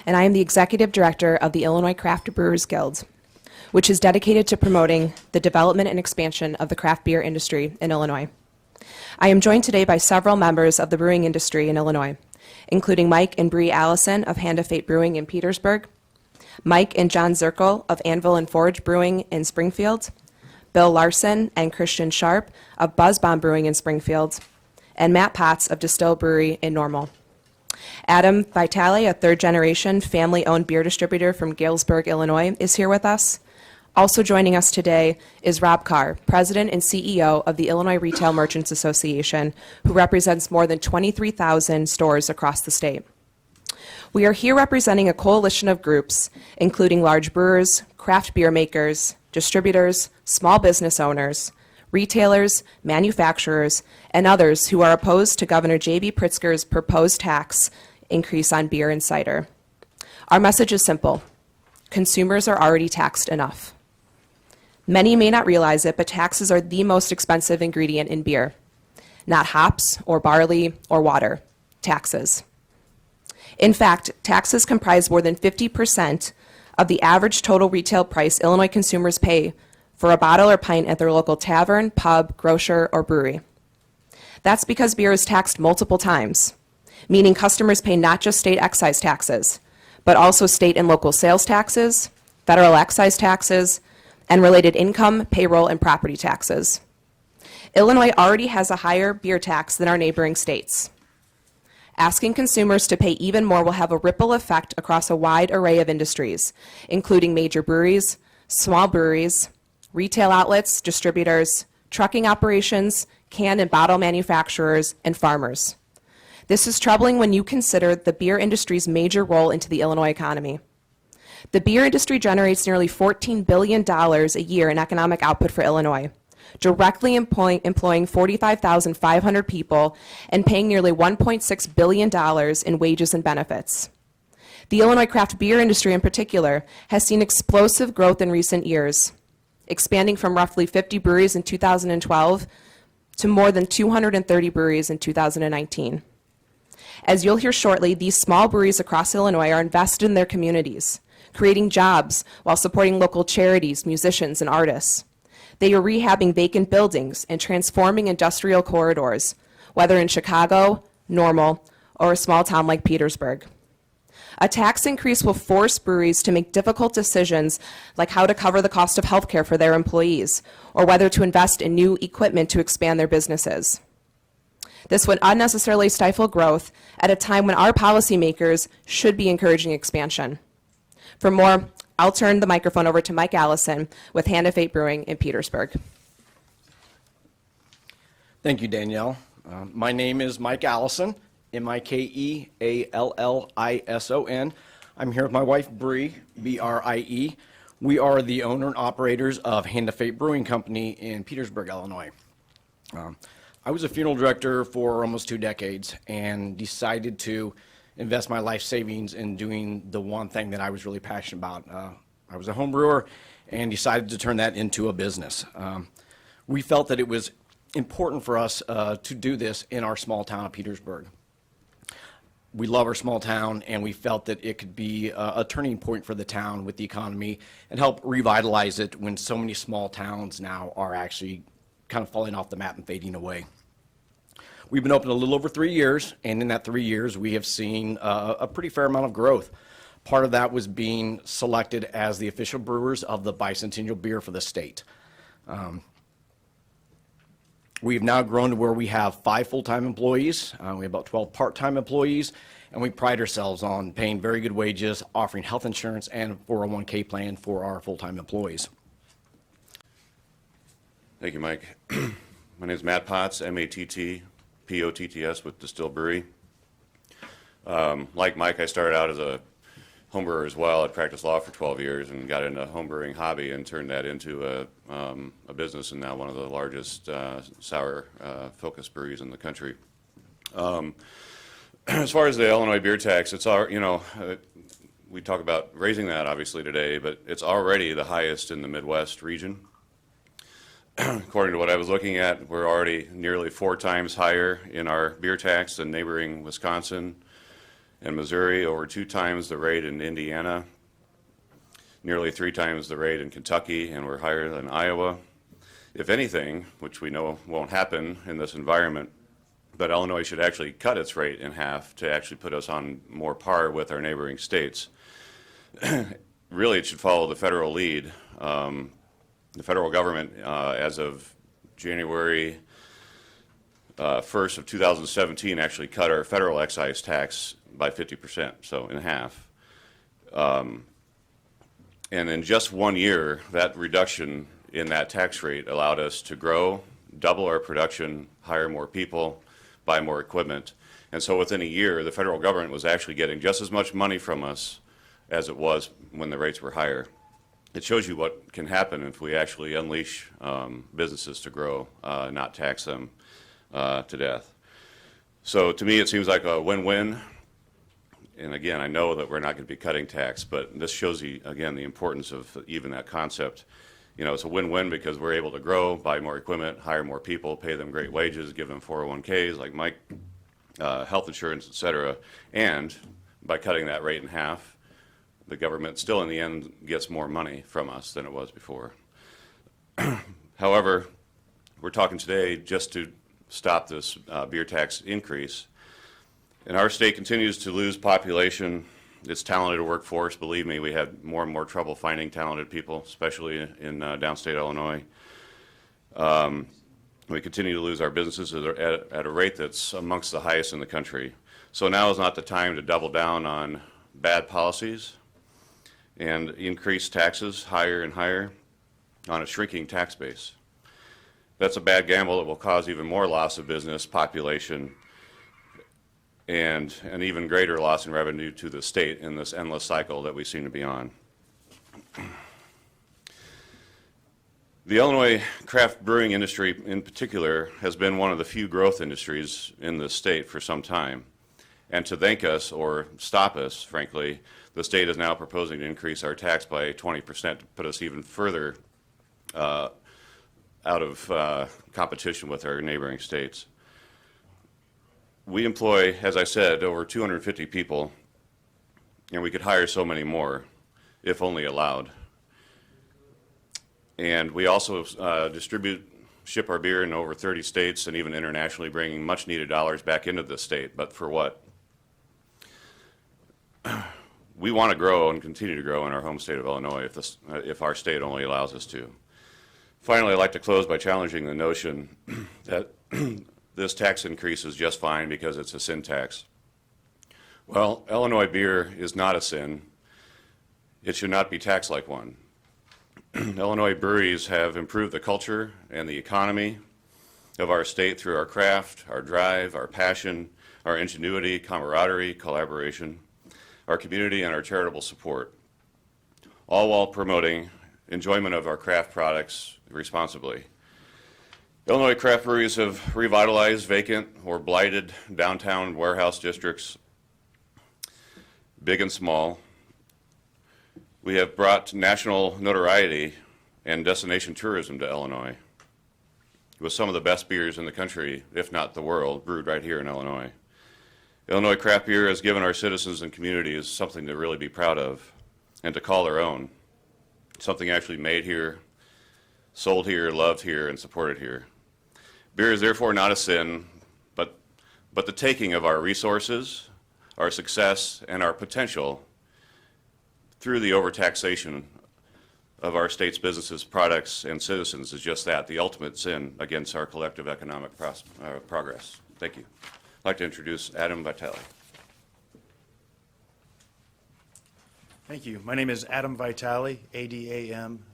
and I am the Executive Director of the Illinois Craft Brewers Guild, which is dedicated to promoting the development and expansion of the craft beer industry in Illinois. I am joined today by several members of the brewing industry in Illinois, including Mike and Bree Allison of Hand of Fate Brewing in Petersburg, Mike and John Zirkel of Anvil and Forge Brewing in Springfield, Bill Larson and Christian Sharp of Buzzbomb Brewing in Springfield, and Matt Potts of Distill Brewery in Normal. Adam Vitale, a third-generation family-owned beer distributor from Galesburg, Illinois, is here with us. Also joining us today is Rob Carr, President and CEO of the Illinois Retail Merchants Association, who represents more than 23,000 stores across the state. We are here representing a coalition of groups, including large brewers, craft beer makers, distributors, small business owners, retailers, manufacturers, and others who are opposed to Governor J.B. Pritzker's proposed tax increase on beer and cider. Our message is simple. Consumers are already taxed enough. Many may not realize it, but taxes are the most expensive ingredient in beer. Not hops or barley or water, taxes. In fact, taxes comprise more than 50% of the average total retail price Illinois consumers pay for a bottle or pint at their local tavern, pub, grocer, or brewery. That's because beer is taxed multiple times, meaning customers pay not just state excise taxes, but also state and local sales taxes, federal excise taxes, and related income, payroll, and property taxes. Illinois already has a higher beer tax than our neighboring states. Asking consumers to pay even more will have a ripple effect across a wide array of industries, including major breweries, small breweries, retail outlets, distributors, trucking operations, can and bottle manufacturers, and farmers. This is troubling when you consider the beer industry's major role into the Illinois economy. The beer industry generates nearly $14 billion a year in economic output for Illinois, directly employing 45,500 people and paying nearly $1.6 billion in wages and benefits. The Illinois craft beer industry in particular has seen explosive growth in recent years, expanding from roughly 50 breweries in 2012 to more than 230 breweries in 2019. As you'll hear shortly, these small breweries across Illinois are invested in their communities, creating jobs while supporting local charities, musicians, and artists. They are rehabbing vacant buildings and transforming industrial corridors, whether in Chicago, Normal, or a small town like Petersburg. A tax increase will force breweries to make difficult decisions like how to cover the cost of health care for their employees, or whether to invest in new equipment to expand their businesses. This would unnecessarily stifle growth at a time when our policymakers should be encouraging expansion. For more, I'll turn the microphone over to Mike Allison with Hand of Fate Brewing in Petersburg. Thank you, Danielle. My name is Mike Allison, Mikeallison. I'm here with my wife, Bree, B-R-I-E. We are the owner and operators of Hand of Fate Brewing Company in Petersburg, Illinois. I was a funeral director for almost 2 decades and decided to invest my life savings in doing the one thing that I was really passionate about. I was a home brewer and decided to turn that into a business. We felt that it was important for us to do this in our small town of Petersburg. We love our small town, and we felt that it could be a turning point for the town with the economy and help revitalize it when so many small towns now are actually kind of falling off the map and fading away. We've been open a little over 3 years, and in that 3 years, we have seen a pretty fair amount of growth. Part of that was being selected as the official brewers of the bicentennial beer for the state. We've now grown to where we have 5 full-time employees. We have about 12 part-time employees, and we pride ourselves on paying very good wages, offering health insurance and 401k plan for our full-time employees. Thank you, Mike. My name is Matt Potts, M-A-T-T-P-O-T-T-S with Distill Brewery. Like Mike, I started out as a home brewer as well. I practiced law for 12 years and got into home brewing hobby and turned that into a business, and now one of the largest sour focused breweries in the country. As far as the Illinois beer tax, it's all, we talk about raising that obviously today, but it's already the highest in the Midwest region. According to what I was looking at, we're already nearly 4 times higher in our beer tax than neighboring Wisconsin In Missouri, over 2 times the rate in Indiana, nearly 3 times the rate in Kentucky, and we're higher than Iowa. If anything, which we know won't happen in this environment, but Illinois should actually cut its rate in half to actually put us on more par with our neighboring states. Really, it should follow the federal lead. The federal government, as of January 1st of 2017, actually cut our federal excise tax by 50%, so in half. And in just 1 year, that reduction in that tax rate allowed us to grow, double our production, hire more people, buy more equipment. And so within a year, the federal government was actually getting just as much money from us as it was when the rates were higher. It shows you what can happen if we actually unleash businesses to grow, not tax them to death. So to me, it seems like a win-win. And again, I know that we're not going to be cutting tax, but this shows you, again, the importance of even that concept. You know, it's a win-win because we're able to grow, buy more equipment, hire more people, pay them great wages, give them 401ks like Mike, health insurance, et cetera. And by cutting that rate in half, the government still in the end gets more money from us than it was before. However, we're talking today just to stop this beer tax increase. And our state continues to lose population, its talented workforce. Believe me, we had more and more trouble finding talented people, especially in downstate Illinois. We continue to lose our businesses at a rate that's amongst the highest in the country. So now is not the time to double down on bad policies and increase taxes higher and higher on a shrinking tax base. That's a bad gamble that will cause even more loss of business, population, and an even greater loss in revenue to the state in this endless cycle that we seem to be on. The Illinois craft brewing industry in particular has been one of the few growth industries in the state for some time. And to thank us or stop us, frankly, the state is now proposing to increase our tax by 20% to put us even further out of competition with our neighboring states. We employ, as I said, over 250 people, and we could hire so many more if only allowed. And we also ship our beer in over 30 states and even internationally, bringing much needed dollars back into the state. But for what? We want to grow and continue to grow in our home state of Illinois if our state only allows us to. Finally, I'd like to close by challenging the notion that this tax increase is just fine because it's a sin tax. Well, Illinois beer is not a sin. It should not be taxed like one. Illinois breweries have improved the culture and the economy of our state through our craft, our drive, our passion, our ingenuity, camaraderie, collaboration, our community, and our charitable support, all while promoting enjoyment of our craft products responsibly. Illinois craft breweries have revitalized vacant or blighted downtown warehouse districts, big and small. We have brought national notoriety and destination tourism to Illinois with some of the best beers in the country, if not the world, brewed right here in Illinois. Illinois craft beer has given our citizens and communities something to really be proud of and to call their own, something actually made here, sold here, loved here, and supported here. Beer is therefore not a sin, but the taking of our resources, our success, and our potential through the overtaxation of our state's businesses, products, and citizens is just that, the ultimate sin against our collective economic progress. Thank you. I'd like to introduce Adam Vitale. Thank you. My name is Adam Vitale, A-D-A-M-V-I-T-A-L-E.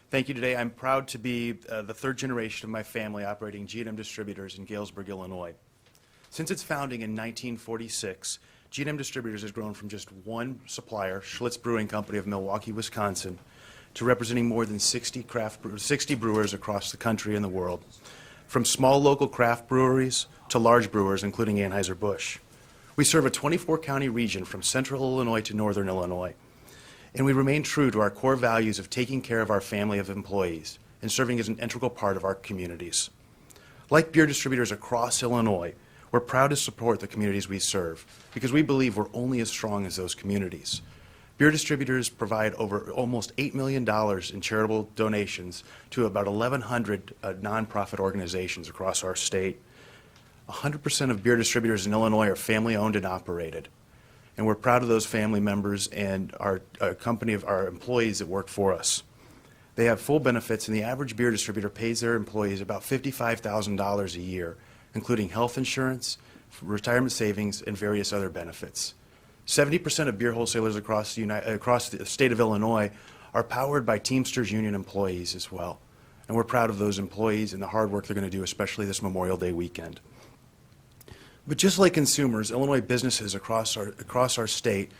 Thank you today. I'm proud to be the third generation of my family operating G&M Distributors in Galesburg, Illinois. Since its founding in 1946, G&M Distributors has grown from just one supplier, Schlitz Brewing Company of Milwaukee, Wisconsin, to representing more than 60 brewers across the country and the world, from small local craft breweries to large brewers, including Anheuser-Busch. We serve a 24-county region from central Illinois to northern Illinois, and we remain true to our core values of taking care of our family of employees and serving as an integral part of our communities. Like beer distributors across Illinois, We're proud to support the communities we serve because we believe we're only as strong as those communities. Beer distributors provide over almost $8 million in charitable donations to about 1,100 nonprofit organizations across our state. 100% of beer distributors in Illinois are family-owned and operated. And we're proud of those family members and our company of our employees that work for us. They have full benefits, and the average beer distributor pays their employees about $55,000 a year, including health insurance, retirement savings, and various other benefits. 70% of beer wholesalers across the state of Illinois are powered by Teamsters Union employees as well. And we're proud of those employees and the hard work they're going to do, especially this Memorial Day weekend. But just like consumers, Illinois businesses across our state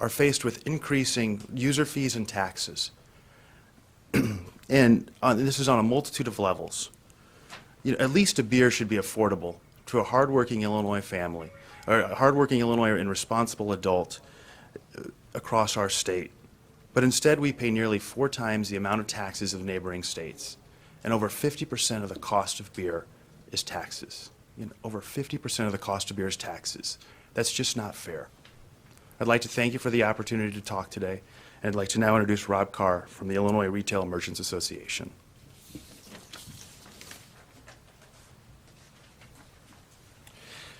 are faced with increasing user fees and taxes. And this is on a multitude of levels. At least a beer should be affordable to a hardworking Illinois family, or a hardworking Illinois and responsible adult across our state. But instead, we pay nearly 4 times the amount of taxes of neighboring states. And over 50% of the cost of beer is taxes. Over 50% of the cost of beer is taxes. That's just not fair. I'd like to thank you for the opportunity to talk today. And I'd like to now introduce Rob Carr from the Illinois Retail Merchants Association.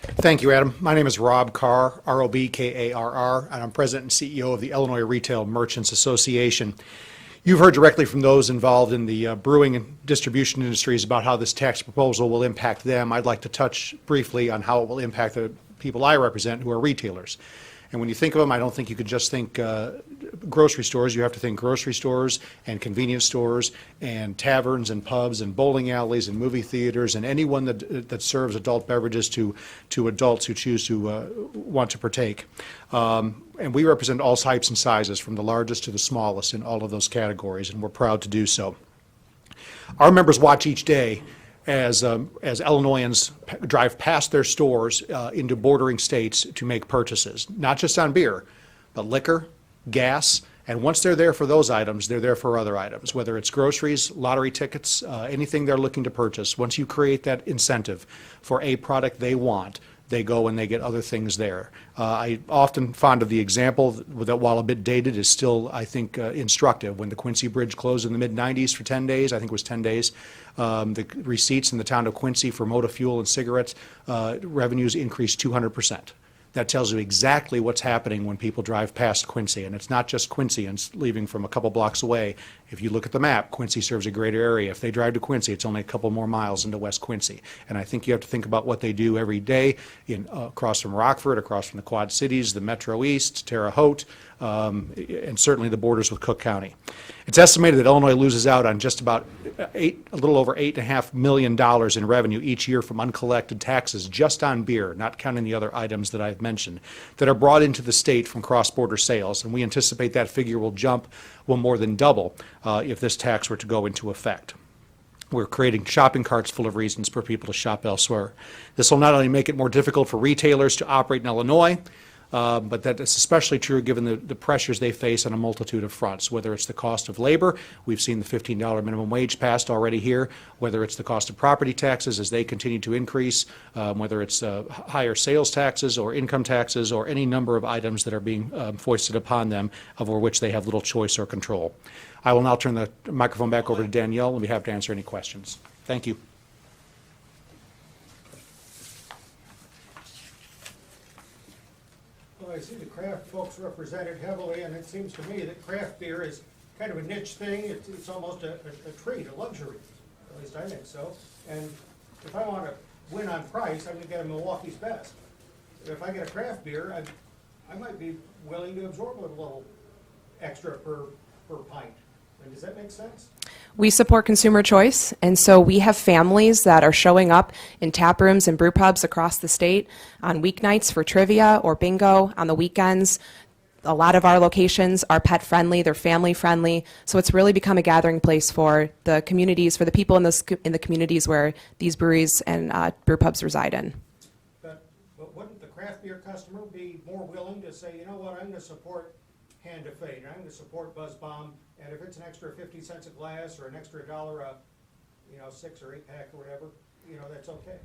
Thank you, Adam. My name is Rob Carr, R-O-B-K-A-R-R, and I'm President and CEO of the Illinois Retail Merchants Association. You've heard directly from those involved in the brewing and distribution industries about how this tax proposal will impact them. I'd like to touch briefly on how it will impact the people I represent, who are retailers. And when you think of them, I don't think you could just think grocery stores. You have to think grocery stores and convenience stores and taverns and pubs and bowling alleys and movie theaters and anyone that serves adult beverages to adults who choose to want to partake. And we represent all types and sizes, from the largest to the smallest in all of those categories, and we're proud to do so. Our members watch each day as Illinoisans drive past their stores into bordering states to make purchases, not just on beer, but liquor, gas, and once they're there for those items, they're there for other items, whether it's groceries, lottery tickets, anything they're looking to purchase. Once you create that incentive for a product they want, they go and they get other things there. I often fond of the example that, while a bit dated, is still, I think, instructive. When the Quincy Bridge closed in the mid-'90s for 10 days, I think it was 10 days, the receipts in the town of Quincy for motor fuel and cigarettes revenues increased 200%. That tells you exactly what's happening when people drive past Quincy. And it's not just Quincyans leaving from a couple blocks away. If you look at the map, Quincy serves a greater area. If they drive to Quincy, it's only a couple more miles into West Quincy. And I think you have to think about what they do every day across from Rockford, across from the Quad Cities, the Metro East, Terre Haute, and certainly the borders with Cook County. It's estimated that Illinois loses out on just about a little over $8.5 million in revenue each year from uncollected taxes just on beer, not counting the other items that I've mentioned, that are brought into the state from cross-border sales. And we anticipate that figure will more than double if this tax were to go into effect. We're creating shopping carts full of reasons for people to shop elsewhere. This will not only make it more difficult for retailers to operate in Illinois, but that is especially true given the pressures they face on a multitude of fronts, whether it's the cost of labor. We've seen the $15 minimum wage passed already here, whether it's the cost of property taxes as they continue to increase, whether it's higher sales taxes or income taxes or any number of items that are being foisted upon them over which they have little choice or control. I will now turn the microphone back over to Danielle and be happy to answer any questions. Thank you. Well, I see the craft folks represented heavily, and it seems to me that craft beer is kind of a niche thing. It's almost a treat, a luxury. At least I think so. And if I want to win on price, I'm going to get a Milwaukee's Best. If I get a craft beer, I might be willing to absorb a little extra per pint. And does that make sense? We support consumer choice, and so we have families that are showing up in tap rooms and brew pubs across the state on weeknights for trivia or bingo, on the weekends. A lot of our locations are pet friendly, they're family friendly, so it's really become a gathering place for the communities, for the people in the communities where these breweries and brew pubs reside in. But wouldn't the craft beer customer be more willing to say, you know what, I'm going to support Hand of Fate, I'm going to support Buzz Bomb, and if it's an extra 50 cents a glass or an extra $1 a 6 or 8 pack or whatever, that's okay.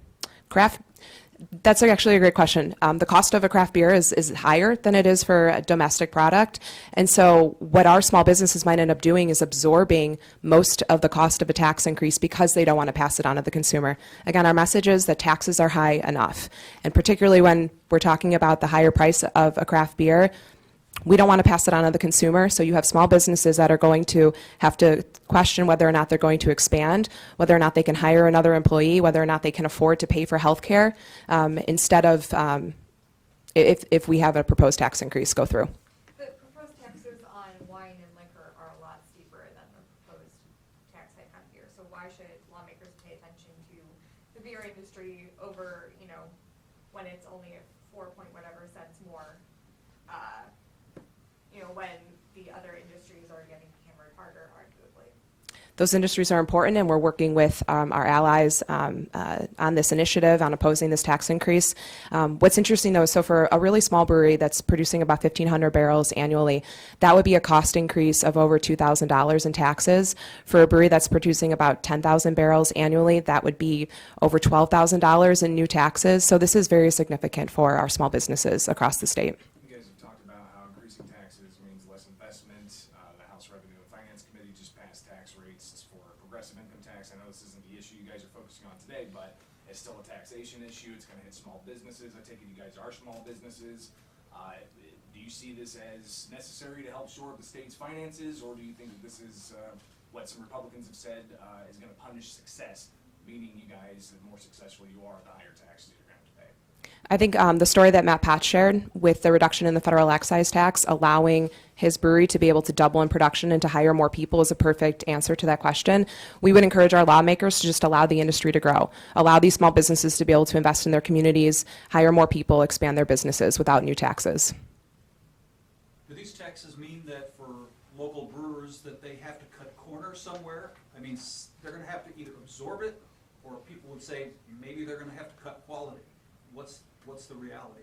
That's actually a great question. The cost of a craft beer is higher than it is for a domestic product. And so what our small businesses might end up doing is absorbing most of the cost of a tax increase because they don't want to pass it on to the consumer. Again, our message is that taxes are high enough. And particularly when we're talking about the higher price of a craft beer, we don't want to pass it on to the consumer, so you have small businesses that are going to have to question whether or not they're going to expand, whether or not they can hire another employee, whether or not they can afford to pay for health care, instead of if we have a proposed tax increase go through. The proposed taxes on wine and liquor are a lot steeper than the proposed tax hike on beer. So why should lawmakers pay attention to the beer industry over, when it's only at 4 point whatever cents more, when the other industries are getting hammered harder, arguably? Those industries are important, and we're working with our allies on this initiative, on opposing this tax increase. What's interesting, though, is so for a really small brewery that's producing about 1,500 barrels annually, that would be a cost increase of over $2,000 in taxes. For a brewery that's producing about 10,000 barrels annually, that would be over $12,000 in new taxes. So this is very significant for our small businesses across the state. You guys have talked about how increasing taxes means less investment. The House Revenue and Finance Committee just passed tax rates for progressive income tax. I know this isn't the issue you guys are focusing on today, but it's still a taxation issue. It's going to hit small businesses. I take it you guys are small businesses. Do you see this as necessary to help shore up the state's finances, or do you think that this is what some Republicans have said is going to punish success, meaning you guys, the more successful you are, the higher taxes you're going to have to pay? I think the story that Matt Potts shared with the reduction in the federal excise tax, allowing his brewery to be able to double in production and to hire more people is a perfect answer to that question. We would encourage our lawmakers to just allow the industry to grow, allow these small businesses to be able to invest in their communities, hire more people, expand their businesses without new taxes. Do these taxes mean that for local brewers that they have to cut corners somewhere? I mean, they're going to have to either absorb it, or people would say maybe they're going to have to cut quality. What's the reality?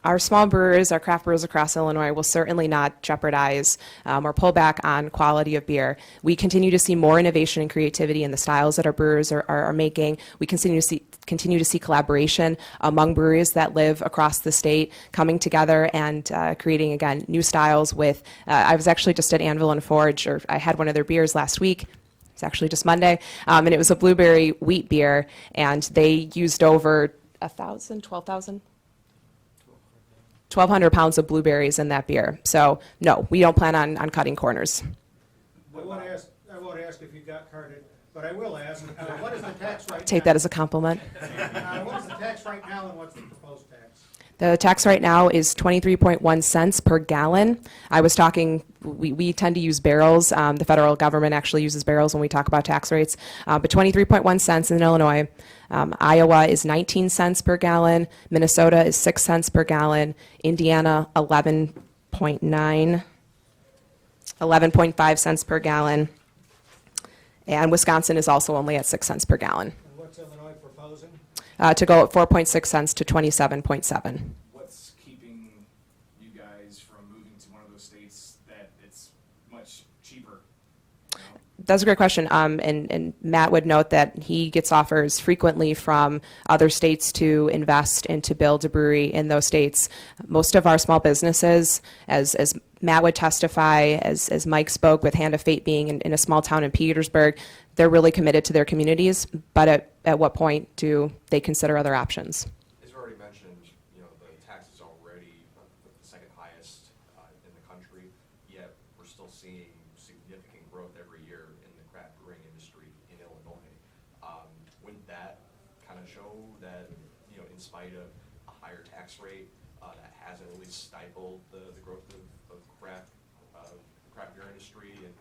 Our small brewers, our craft brewers across Illinois will certainly not jeopardize or pull back on quality of beer. We continue to see more innovation and creativity in the styles that our brewers are making. We continue to see collaboration among breweries that live across the state coming together and creating, again, new styles with, I was actually just at Anvil and Forge, or I had one of their beers last week. It's actually just Monday, and it was a blueberry wheat beer, and they used over 1,200 pounds of blueberries in that beer. So no, we don't plan on cutting corners. I won't ask if you got carded, but I will ask, what is the tax rate now? Take that as a compliment. What is the tax right now, and what's the proposed tax? The tax right now is 23.1 cents per gallon. I was talking, we tend to use barrels. The federal government actually uses barrels when we talk about tax rates, but 23.1 cents in Illinois. Iowa is 19 cents per gallon. Minnesota is 6 cents per gallon. Indiana, 11.5 cents per gallon. And Wisconsin is also only at 6 cents per gallon. And what's Illinois proposing? To go at 4.6 cents to 27.7. What's keeping you guys from moving to one of those states that it's much cheaper? That's a great question. And Matt would note that he gets offers frequently from other states to invest and to build a brewery in those states. Most of our small businesses, as Matt would testify, as Mike spoke with Hand of Fate being in a small town in Petersburg, they're really committed to their communities. But at what point do they consider other options? As you already mentioned, the tax is already the second highest in the country, yet we're still seeing significant growth every year in the craft brewing industry in Illinois. Wouldn't that kind of show that, in spite of a higher tax rate, that hasn't really stifled the growth of craft beer industry and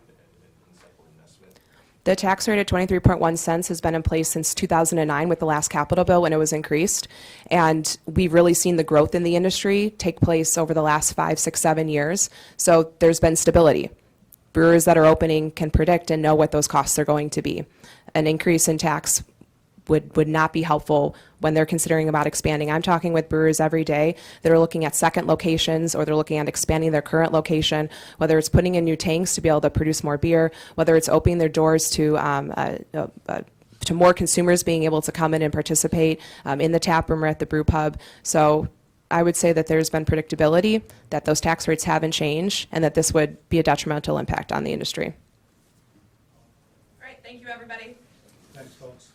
stifled investment? The tax rate at 23.1 cents has been in place since 2009 with the last capital bill when it was increased. And we've really seen the growth in the industry take place over the last 5, 6, 7 years. So there's been stability. Brewers that are opening can predict and know what those costs are going to be. An increase in tax would not be helpful when they're considering about expanding. I'm talking with brewers every day that are looking at second locations, or they're looking at expanding their current location, whether it's putting in new tanks to be able to produce more beer, whether it's opening their doors to to more consumers being able to come in and participate in the tap room or at the brew pub. So I would say that there's been predictability, that those tax rates haven't changed, and that this would be a detrimental impact on the industry. All right, thank you, everybody. Thanks, folks.